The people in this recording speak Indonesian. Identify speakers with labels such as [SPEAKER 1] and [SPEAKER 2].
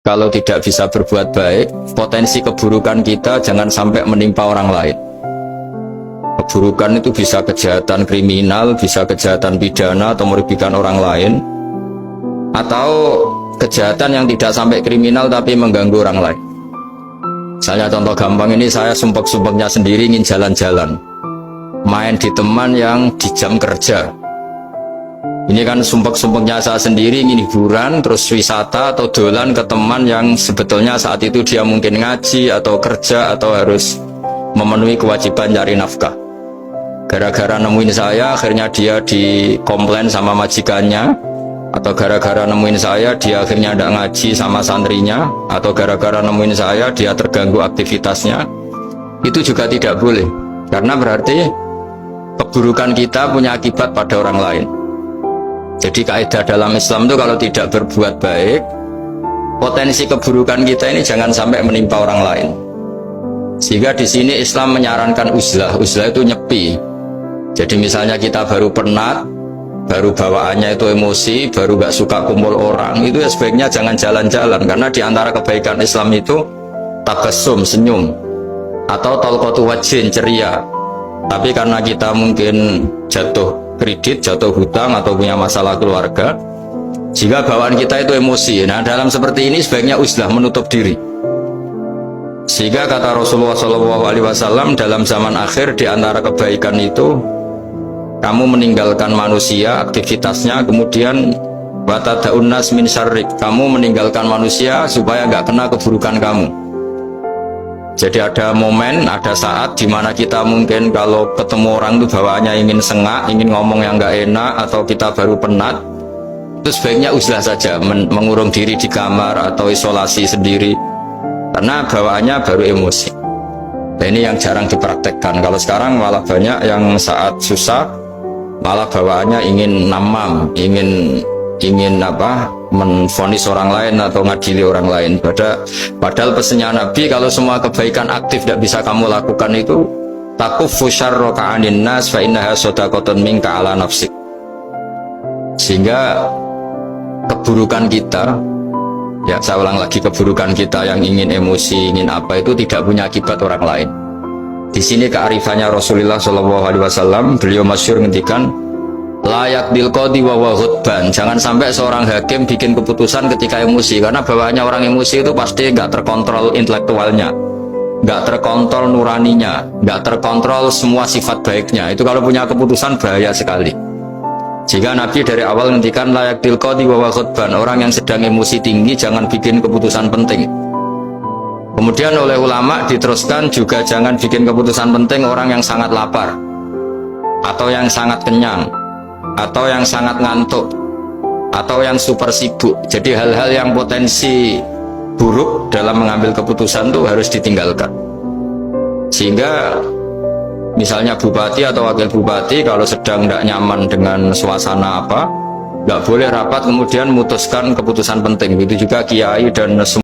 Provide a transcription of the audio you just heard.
[SPEAKER 1] Kalau tidak bisa berbuat baik, potensi keburukan kita jangan sampai menimpa orang lain. Keburukan itu bisa kejahatan kriminal, bisa kejahatan pidana atau merugikan orang lain, atau kejahatan yang tidak sampai kriminal tapi mengganggu orang lain. Misalnya contoh gampang ini, saya sumpek-sumpeknya sendiri ingin jalan-jalan, main di teman yang di jam kerja. Ini kan sumpek-sumpeknya saya sendiri ingin hiburan, terus wisata atau dolan ke teman yang sebetulnya saat itu dia mungkin ngaji atau kerja atau harus memenuhi kewajiban cari nafkah. Gara-gara nemuin saya, akhirnya dia dikomplain sama majikannya, atau gara-gara nemuin saya, dia akhirnya tidak ngaji sama santrinya, atau gara-gara nemuin saya, dia terganggu aktivitasnya. Itu juga tidak boleh, karena berarti keburukan kita punya akibat pada orang lain. Jadi kaidah dalam Islam itu kalau tidak berbuat baik, potensi keburukan kita ini jangan sampai menimpa orang lain. Sehingga di sini Islam menyarankan uzlah. Uzlah itu nyepi. Jadi misalnya kita baru penat, baru bawaannya itu emosi, baru gak suka kumpul orang, itu ya sebaiknya jangan jalan-jalan. Karena di antara kebaikan Islam itu tabassum, senyum, atau talqatu wajhin, ceria. Tapi karena kita mungkin jatuh kredit, jatuh hutang, atau punya masalah keluarga, jika bawaan kita itu emosi, nah dalam seperti ini sebaiknya uzlah, menutup diri. Sehingga kata Rasulullah SAW, dalam zaman akhir di antara kebaikan itu kamu meninggalkan manusia, aktivitasnya, kemudian watadaun nas min syarrik, kamu meninggalkan manusia supaya nggak kena keburukan kamu. Jadi ada momen, ada saat di mana kita mungkin kalau ketemu orang itu bawaannya ingin sengak, ingin ngomong yang nggak enak, atau kita baru penat, itu sebaiknya uzlah saja, mengurung diri di kamar atau isolasi sendiri, karena bawaannya baru emosi. Nah, ini yang jarang dipraktekkan. Kalau sekarang malah banyak yang saat susah, malah bawaannya ingin namam, ingin menvonis orang lain atau ngadili orang lain. Padahal pesannya Nabi, kalau semua kebaikan aktif tidak bisa kamu lakukan itu, takuffu syarra ka'anin nas fa innaha shadaqatun minka ala nafsik. Sehingga keburukan kita, ya saya ulang lagi, keburukan kita yang ingin emosi, ingin apa, itu tidak punya akibat orang lain. Di sini kearifannya Rasulullah SAW, beliau masyhur ngendikan, layak dilqodi wa ghadban. Jangan sampai seorang hakim bikin keputusan ketika emosi, karena bawaannya orang emosi itu pasti nggak terkontrol intelektualnya, nggak terkontrol nuraninya, nggak terkontrol semua sifat baiknya. Itu kalau punya keputusan bahaya sekali. Jika Nabi dari awal ngendikan layak dilqodi wa ghadban, orang yang sedang emosi tinggi jangan bikin keputusan penting. Kemudian oleh ulama diteruskan juga jangan bikin keputusan penting orang yang sangat lapar, atau yang sangat kenyang, atau yang sangat ngantuk, atau yang super sibuk. Jadi hal-hal yang potensi buruk dalam mengambil keputusan itu harus ditinggalkan. Sehingga misalnya bupati atau wakil bupati kalau sedang tidak nyaman dengan suasana apa, nggak boleh rapat kemudian memutuskan keputusan penting. Begitu juga kiai dan semua